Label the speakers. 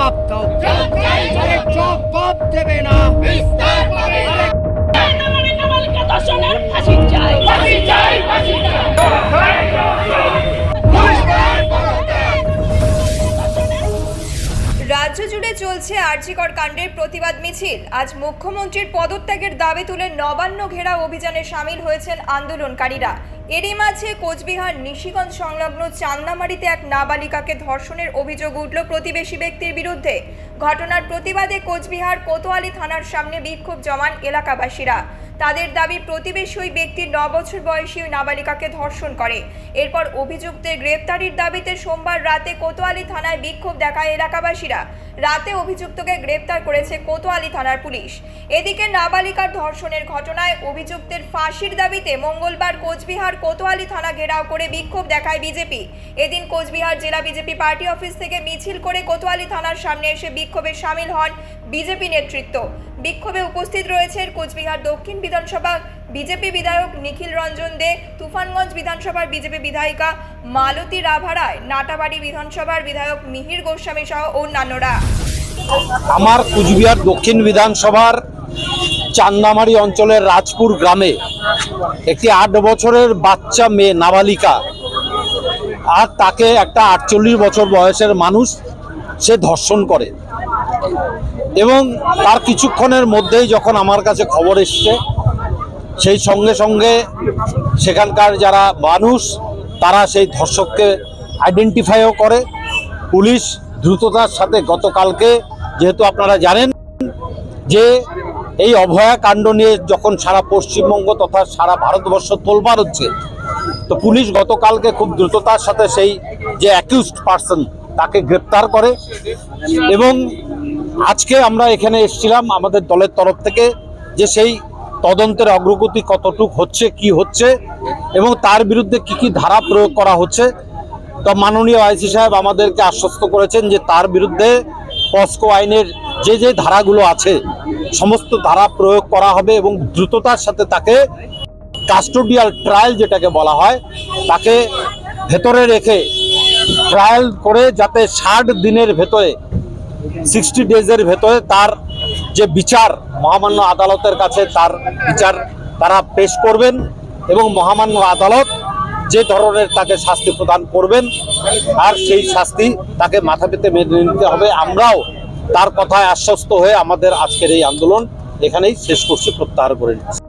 Speaker 1: জবাব দাও, জবাব দেবে না।
Speaker 2: রাজ্য জুড়ে চলছে আরজিকর কাণ্ডের প্রতিবাদ মিছিল। আজ মুখ্যমন্ত্রীর পদত্যাগের দাবি তুলে নবান্ন ঘেরাও অভিযানে সামিল হয়েছেন আন্দোলনকারীরা। এরই মাঝে কোচবিহার নিশিগঞ্জ সংলগ্ন চান্দামারিতে এক নাবালিকাকে ধর্ষণের অভিযোগ উঠল প্রতিবেশী ব্যক্তির বিরুদ্ধে। ঘটনার প্রতিবাদে কোচবিহার কোতোয়ালি থানার সামনে বিক্ষোভ জমান এলাকাবাসীরা। তাদের দাবি, প্রতিবেশী ওই ব্যক্তির 9 বছর বয়সী ওই নাবালিকাকে ধর্ষণ করে। এরপর অভিযুক্তের গ্রেপ্তারির দাবিতে সোমবার রাতে কোতোয়ালি থানায় বিক্ষোভ দেখায় এলাকাবাসীরা। রাতে অভিযুক্তকে গ্রেপ্তার করেছে কোতোয়ালি থানার পুলিশ। এদিকে নাবালিকার ধর্ষণের ঘটনায় অভিযুক্তের ফাঁসির দাবিতে মঙ্গলবার কোচবিহার কোতোয়ালি থানা ঘেরাও করে বিক্ষোভ দেখায় বিজেপি। এদিন কোচবিহার জেলা বিজেপি পার্টি অফিস থেকে মিছিল করে কোতোয়ালি থানার সামনে এসে বিক্ষোভে সামিল হন বিজেপি নেতৃত্ব। বিক্ষোভে উপস্থিত রয়েছে কোচবিহার দক্ষিণ বিধানসভা বিজেপি বিধায়ক নিখিল রঞ্জন দে, তুফানগঞ্জ বিধানসভার বিজেপি বিধায়িকা মালতী রাভারায়, নাটাবাড়ি বিধানসভার বিধায়ক মিহির গোস্বামী সহ অন্যান্যরা।
Speaker 3: আমার কুচবিহার দক্ষিণ বিধানসভার চান্দামারি অঞ্চলের রাজপুর গ্রামে একটি 8 বছরের বাচ্চা মেয়ে নাবালিকা, আর তাকে একটা 48 বছর বয়সের মানুষ সে ধর্ষণ করে। এবং তার কিছুক্ষণের মধ্যেই যখন আমার কাছে খবর এসছে, সেই সঙ্গে সঙ্গে সেখানকার যারা মানুষ তারা সেই ধর্ষককে আইডেন্টিফাইও করে। পুলিশ দ্রুততার সাথে গতকালকে, যেহেতু আপনারা জানেন যে এই অভয়া কাণ্ড নিয়ে যখন সারা পশ্চিমবঙ্গ তথা সারা ভারতবর্ষ তোলপাড় হচ্ছে, তো পুলিশ গতকালকে খুব দ্রুততার সাথে সেই যে অ্যাকিউজড পারসন তাকে গ্রেপ্তার করে। এবং আজকে আমরা এখানে এসেছিলাম আমাদের দলের তরফ থেকে যে সেই তদন্তের অগ্রগতি কতটুকু হচ্ছে, কি হচ্ছে এবং তার বিরুদ্ধে কি কি ধারা প্রয়োগ করা হচ্ছে। তো মাননীয় আইসি সাহেব আমাদেরকে আশ্বস্ত করেছেন যে তার বিরুদ্ধে পস্কো আইনের যে যে ধারাগুলো আছে সমস্ত ধারা প্রয়োগ করা হবে এবং দ্রুততার সাথে তাকে কাস্টোডিয়াল ট্রায়াল যেটাকে বলা হয় তাকে ভেতরে রেখে ট্রায়াল করে যাতে 60 দিনের ভেতরে 60 ডেজের ভেতরে তার যে বিচার মহামান্য আদালতের কাছে তার বিচার তারা পেশ করবেন এবং মহামান্য আদালত যে ধরনের তাকে শাস্তি প্রদান করবেন আর সেই শাস্তি তাকে মাথা পেতে মেনে নিতে হবে। আমরাও তার কথায় আশ্বস্ত হয়ে আমাদের আজকের এই আন্দোলন এখানেই শেষ করছি, প্রত্যাহার করে নিচ্ছি।